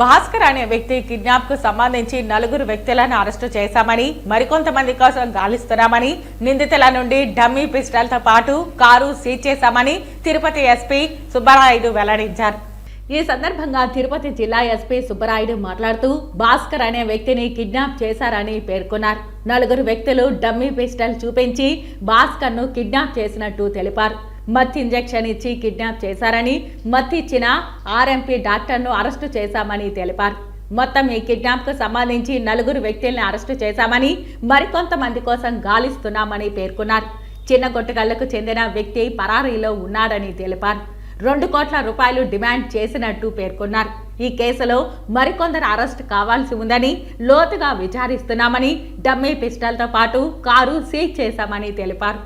భాస్కర్ అనే వ్యక్తి కిడ్నాప్ కు సంబంధించి 4 వ్యక్తులను అరెస్టు చేశామని మరికొంతమంది కోసం గాలిస్తున్నామని నిందితుల నుండి డమ్మీ పిస్టల్ తో పాటు కారు సీజ్ చేశామని తిరుపతి ఎస్పీ సుబ్బరాయుడు వెల్లడించారు. ఈ సందర్భంగా తిరుపతి జిల్లా ఎస్పీ సుబ్బరాయుడు మాట్లాడుతూ భాస్కర్ అనే వ్యక్తిని కిడ్నాప్ చేశారని పేర్కొన్నారు. 4 వ్యక్తులు డమ్మీ పిస్టల్ చూపించి భాస్కర్ ను కిడ్నాప్ చేసినట్టు తెలిపారు. మత్తు ఇంజెక్షన్ ఇచ్చి కిడ్నాప్ చేశారని మత్తు ఇచ్చిన ఆర్ఎంపీ డాక్టర్ను అరెస్టు చేశామని తెలిపారు. మొత్తం ఈ కిడ్నాప్ కు సంబంధించి 4 వ్యక్తుల్ని అరెస్టు చేశామని మరికొంతమంది కోసం గాలిస్తున్నామని పేర్కొన్నారు. చిన్న గొట్టుగళ్లకు చెందిన వ్యక్తి పరారీలో ఉన్నాడని తెలిపారు. 2 కోట్ల రూపాయలు డిమాండ్ చేసినట్టు పేర్కొన్నారు. ఈ కేసులో మరికొందరు అరెస్ట్ కావాల్సి ఉందని లోతుగా విచారిస్తున్నామని డమ్మీ పిస్టల్తో పాటు కారు సీజ్ చేశామని తెలిపారు.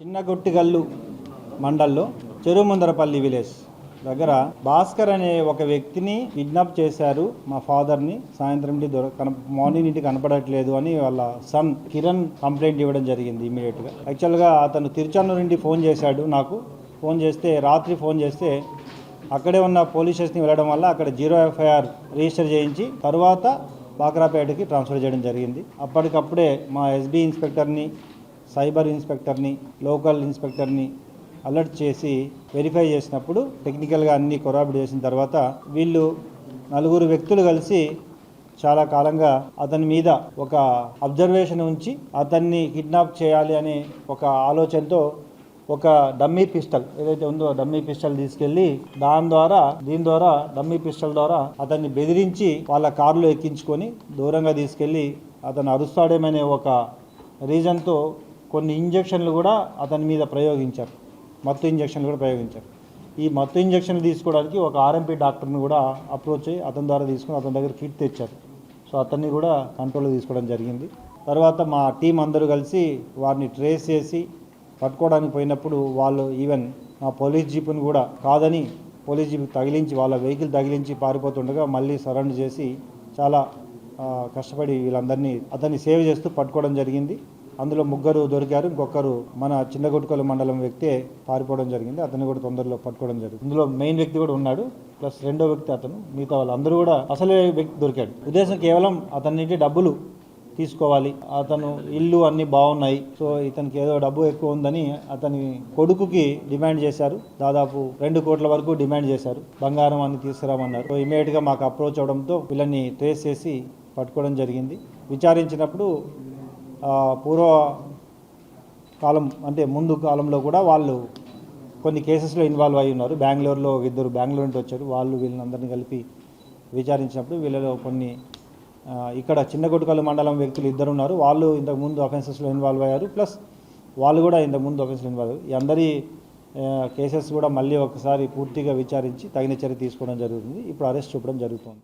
చిన్నగొట్టిగల్లు మండల్లో చెరుముందరపల్లి విలేజ్ దగ్గర భాస్కర్ అనే ఒక వ్యక్తిని కిడ్నాప్ చేశారు. మా ఫాదర్ని సాయంత్రం మార్నింగ్ ఇంటికి కనపడట్లేదు అని వాళ్ళ సన్ కిరణ్ కంప్లైంట్ ఇవ్వడం జరిగింది. ఇమీడియట్గా యాక్చువల్గా అతను తిరుచానూరు నుండి ఫోన్ చేశాడు. నాకు ఫోన్ చేస్తే రాత్రి ఫోన్ చేస్తే అక్కడే ఉన్న పోలీస్ స్టేషన్కి వెళ్ళడం వల్ల అక్కడ 0 FIR రిజిస్టర్ చేయించి తర్వాత బాక్రాపేటకి ట్రాన్స్ఫర్ చేయడం జరిగింది. అప్పటికప్పుడే మా SB ఇన్స్పెక్టర్ని, సైబర్ ఇన్స్పెక్టర్ని, లోకల్ ఇన్స్పెక్టర్ని అలర్ట్ చేసి వెరిఫై చేసినప్పుడు టెక్నికల్గా అన్ని కొరాబిట్ చేసిన తర్వాత వీళ్ళు 4 వ్యక్తులు కలిసి చాలా కాలంగా అతని మీద ఒక అబ్జర్వేషన్ ఉంచి అతన్ని కిడ్నాప్ చేయాలి అనే ఒక ఆలోచనతో ఒక డమ్మీ పిస్టల్ ఏదైతే ఉందో డమ్మీ పిస్టల్ తీసుకెళ్లి దీని ద్వారా డమ్మీ పిస్టల్ ద్వారా అతన్ని బెదిరించి వాళ్ళ కారులో ఎక్కించుకొని దూరంగా తీసుకెళ్లి అతను అరుస్తాడేమనే ఒక రీజన్తో కొన్ని ఇంజక్షన్లు కూడా అతని మీద ప్రయోగించారు. మత్తు ఇంజక్షన్లు కూడా ప్రయోగించారు. ఈ మత్తు ఇంజక్షన్లు తీసుకోవడానికి ఒక ఆర్ఎంపీ డాక్టర్ని కూడా అప్రోచ్ అయ్యి అతని ద్వారా తీసుకుని అతని దగ్గర కిట్ తెచ్చారు. సో అతన్ని కూడా కంట్రోల్లో తీసుకోవడం జరిగింది. తర్వాత మా టీం అందరూ కలిసి వారిని ట్రేస్ చేసి పట్టుకోవడానికి పోయినప్పుడు వాళ్ళు ఈవెన్ మా పోలీస్ జీపుని కూడా కాదని పోలీస్ జీప్ తగిలించి వాళ్ళ వెహికల్ తగిలించి పారిపోతుండగా మళ్ళీ సరౌండ్ చేసి చాలా కష్టపడి వీళ్ళందరినీ అతన్ని సేవ్ చేస్తూ పట్టుకోవడం జరిగింది. అందులో 3 దొరికారు. ఇంకొకరు మన చిన్నగొట్టుకల్లు మండలం వ్యక్తే పారిపోవడం జరిగింది. అతన్ని కూడా తొందరలో పట్టుకోవడం జరిగింది. ఇందులో మెయిన్ వ్యక్తి కూడా ఉన్నాడు, ప్లస్ 2వ వ్యక్తి అతను. మిగతా వాళ్ళందరూ కూడా అసలు వ్యక్తి దొరికాడు. ఉద్దేశం కేవలం అతని నుండి డబ్బులు తీసుకోవాలి. అతను ఇల్లు అన్నీ బాగున్నాయి, సో ఇతనికి ఏదో డబ్బు ఎక్కువ ఉందని అతని కొడుకుకి డిమాండ్ చేశారు. దాదాపు 2 కోట్ల వరకు డిమాండ్ చేశారు. బంగారం అన్ని తీసుకురామన్నారు. సో ఇమీడియట్గా మాకు అప్రోచ్ అవడంతో వీళ్ళని ట్రేస్ చేసి పట్టుకోవడం జరిగింది. విచారించినప్పుడు పూర్వ కాలం అంటే ముందు కాలంలో కూడా వాళ్ళు కొన్ని కేసెస్లో ఇన్వాల్వ్ అయి ఉన్నారు. బెంగళూరులో 2 బెంగళూరు నుండి వచ్చారు. వాళ్ళు వీళ్ళందరినీ కలిపి విచారించినప్పుడు వీళ్ళలో కొన్ని ఇక్కడ చిన్నగొట్టుకల్లు మండలం వ్యక్తులు 2 ఉన్నారు. వాళ్ళు ఇంతకుముందు అఫెన్సెస్లో ఇన్వాల్వ్ అయ్యారు, ప్లస్ వాళ్ళు కూడా ఇంతకుముందు అఫెన్స్లో ఇన్వాల్వ్ అయ్యారు. ఈ అందరి కేసెస్ కూడా మళ్ళీ ఒకసారి పూర్తిగా విచారించి తగిన చర్య తీసుకోవడం జరుగుతుంది. ఇప్పుడు అరెస్ట్ చూపడం జరుగుతుంది.